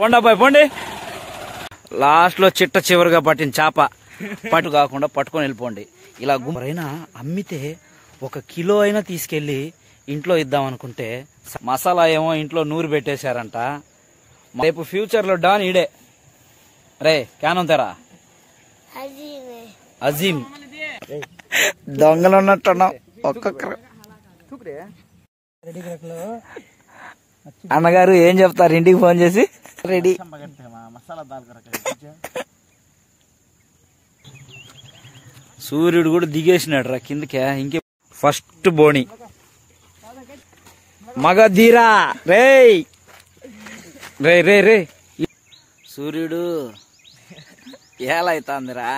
పోండి అబ్బాయి పోండి. లాస్ట్ లో చిట్ట చివరిగా పట్టిన చేప పట్టు కాకుండా పట్టుకొని వెళ్ళిపోండి. ఇలా గుంపరైనా అమ్మితే 1 కిలో అయినా తీసుకెళ్లి ఇంట్లో ఇద్దాం అనుకుంటే మసాలా ఏమో ఇంట్లో నూరు పెట్టేశారంట. రేపు ఫ్యూచర్ లో డాన్ ఈడే రే క్యాన్ తెరా అజీమ్ దొంగలు ఉన్నట్టున్నాం. ఒక్కొక్కరు అన్నగారు ఏం చెప్తారు ఇంటికి ఫోన్ చేసి? రెడీ సూర్యుడు కూడా దిగేసినాడు రా కిందకే. ఇంకే ఫస్ట్ బోణి మగధీరా రే రే రే రే. సూర్యుడు ఎలా అవుతాందిరా.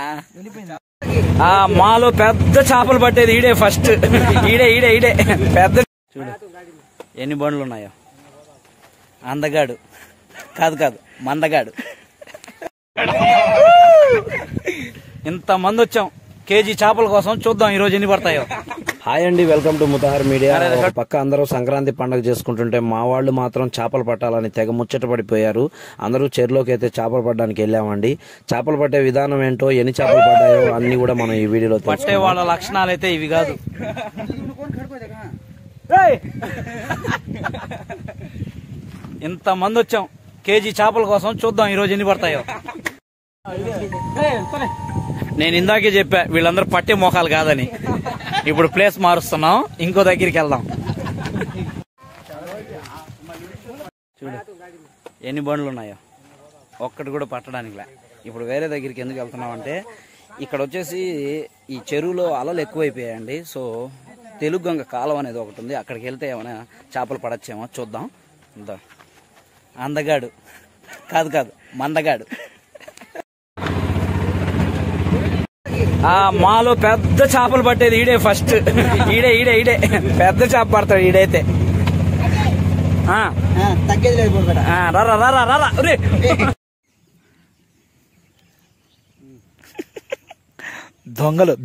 మాలో పెద్ద చేపలు పట్టేది ఈడే ఫస్ట్. ఈడే ఈడే ఈడే పెద్ద. చూడు ఎన్ని బండ్లు ఉన్నాయో. అందగాడు కాదు కాదు మందగాడు. ఇంతమంది వచ్చాం కేజీ చేపల కోసం. చూద్దాం ఈ రోజు ఎన్ని పడతాయో. హాయ్ అండి, వెల్కమ్ టు ముతాహర్ మీడియా. పక్క అందరూ సంక్రాంతి పండుగ చేసుకుంటుంటే మా వాళ్ళు మాత్రం చేపలు పట్టాలని తెగ ముచ్చట పడిపోయారు. అందరూ చెరువులోకి అయితే చేపలు పట్టడానికి వెళ్ళామండి. చేపలు పట్టే విధానం ఏంటో, ఎన్ని చేపలు పడ్డాయో అన్ని కూడా మనం ఈ వీడియోలో పట్టే వాళ్ళ లక్షణాలు అయితే ఇవి కాదు. ఇంతమంది వచ్చాం కేజీ చేపల కోసం. చూద్దాం ఈ రోజు ఎన్ని పడతాయో. నేను ఇందాకే చెప్పా వీళ్ళందరూ పట్టే మోకాలు కాదని. ఇప్పుడు ప్లేస్ మారుస్తున్నాం, ఇంకో దగ్గరికి వెళ్దాం. చూడు ఎన్ని బండ్లు ఉన్నాయో. ఒక్కటి కూడా పట్టడానికిలే. ఇప్పుడు వేరే దగ్గరికి ఎందుకు వెళ్తున్నాం అంటే ఇక్కడ వచ్చేసి ఈ చెరువులో అలలు ఎక్కువైపోయాయండి. సో తెలుగు గంగ కాలం అనేది ఒకటి ఉంది, అక్కడికి వెళ్తే ఏమైనా చేపలు పడచ్చేమో చూద్దాం. అందగాడు కాదు కాదు మందగాడు. మాలో పెద్ద చేపలు పట్టేది ఈడే ఫస్ట్. ఈడే ఈడే ఈడే పెద్ద చేప పడతాడు ఈడైతే. రారా రారా రారా. దొంగలు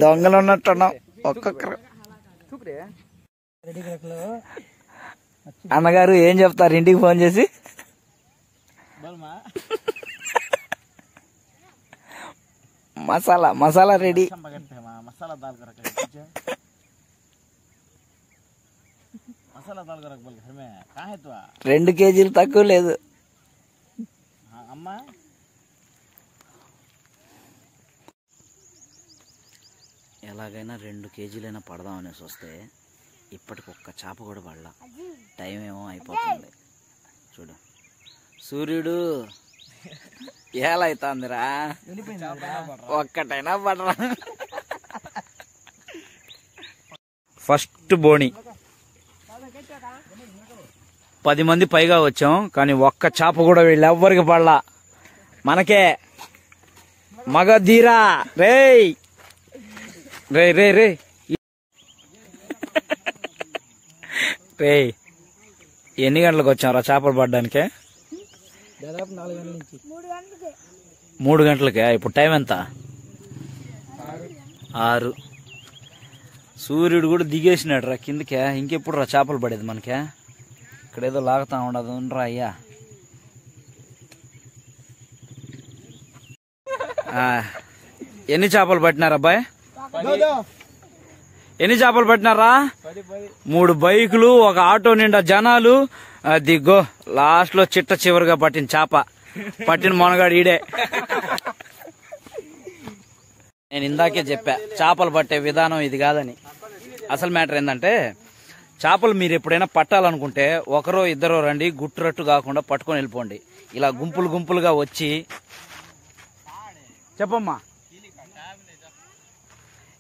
దొంగలు ఉన్నట్టున్నాం. ఒక్కొక్కరు అన్నగారు ఏం చెప్తారు ఇంటికి ఫోన్ చేసి? మసాలా రెడీ. 2 కేజీలు తక్కువ లేదు. ఎలాగైనా 2 కేజీలైనా పడదాం అనేసి వస్తే ఇప్పటికి ఒక్క చేప కూడా పడలా. టైం ఏమో అయిపోతుంది. చూడు సూర్యుడు ఎలా అవుతాందిరా. ఒక్కటైనా పడరా. ఫస్ట్ బోణి 10 మంది పైగా వచ్చాం, కానీ ఒక్క చేప కూడా వీళ్ళు ఎవ్వరికి పడలా. మనకే మగధీరా రే రే రే రే రే. ఎన్ని గంటలకు వచ్చాం రా చేపలు పడడానికి? 3 గంటలకే. ఇప్పుడు టైం ఎంత? 6. సూర్యుడు కూడా దిగేసినాడు రా కిందకే. ఇంకెప్పుడు రా చేపలు పడేది మనకే? ఇక్కడ ఏదో లాగుతా ఉండదు రా అయ్యా. ఎన్ని చేపలు పట్టినారు అబ్బాయి? ఎన్ని చేపలు పట్టినారా? 3 బైకులు, ఒక ఆటో నిండా జనాలు. దిగ్గో లాస్ట్ లో చిట్ట చివరిగా పట్టిన చేప పట్టిన మొనగాడు ఈడే. నేను ఇందాకే చెప్పా చేపలు పట్టే విధానం ఇది కాదని. అసలు మ్యాటర్ ఏంటంటే చేపలు మీరు ఎప్పుడైనా పట్టాలనుకుంటే 1 2 రండి, గుట్టురట్టు కాకుండా పట్టుకొని వెళ్ళిపోండి. ఇలా గుంపులు గుంపులుగా వచ్చి చెప్పమ్మా.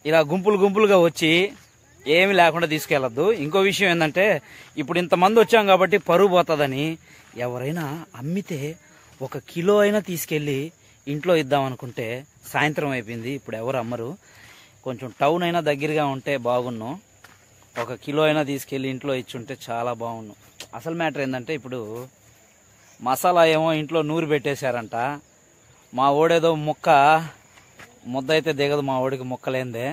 ఇలా గుంపులు గుంపులుగా వచ్చి ఏమి లేకుండా తీసుకెళ్లొద్దు. ఇంకో విషయం ఏంటంటే ఇప్పుడు ఇంతమంది వచ్చాం కాబట్టి పరువు పోతుందని ఎవరైనా అమ్మితే 1 కిలో అయినా తీసుకెళ్లి ఇంట్లో ఇద్దాం అనుకుంటే సాయంత్రం అయిపోయింది, ఇప్పుడు ఎవరు అమ్మరు. కొంచెం టౌన్ అయినా దగ్గరగా ఉంటే బాగున్ను. 1 కిలో అయినా తీసుకెళ్లి ఇంట్లో ఇచ్చుంటే చాలా బాగున్ను. అసలు మ్యాటర్ ఏంటంటే ఇప్పుడు మసాలా ఏమో ఇంట్లో నూరు పెట్టేశారంట. మా ఓడేదో ముద్ద అయితే దిగదు మా ఓడికి ముక్కలేందే.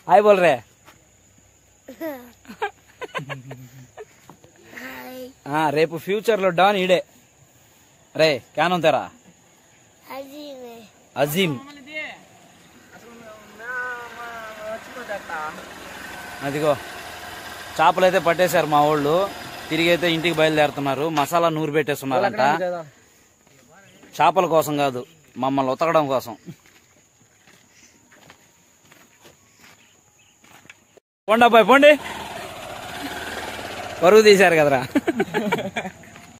హాయ్ బోల్ రే. రేపు ఫ్యూచర్ లో డాన్ ఈడే రే క్యాన్ తెరా అజీం అదిగో చేపలు అయితే పట్టేశారు మా వాళ్ళు. తిరిగి అయితే ఇంటికి బయలుదేరుతున్నారు. మసాలా నూరు పెట్టేస్తున్నారంట. చేపల కోసం కాదు, మమ్మల్ని ఉతకడం కోసం. పోండి అబ్బాయి పోండి, పరుగు తీశారు కదరా.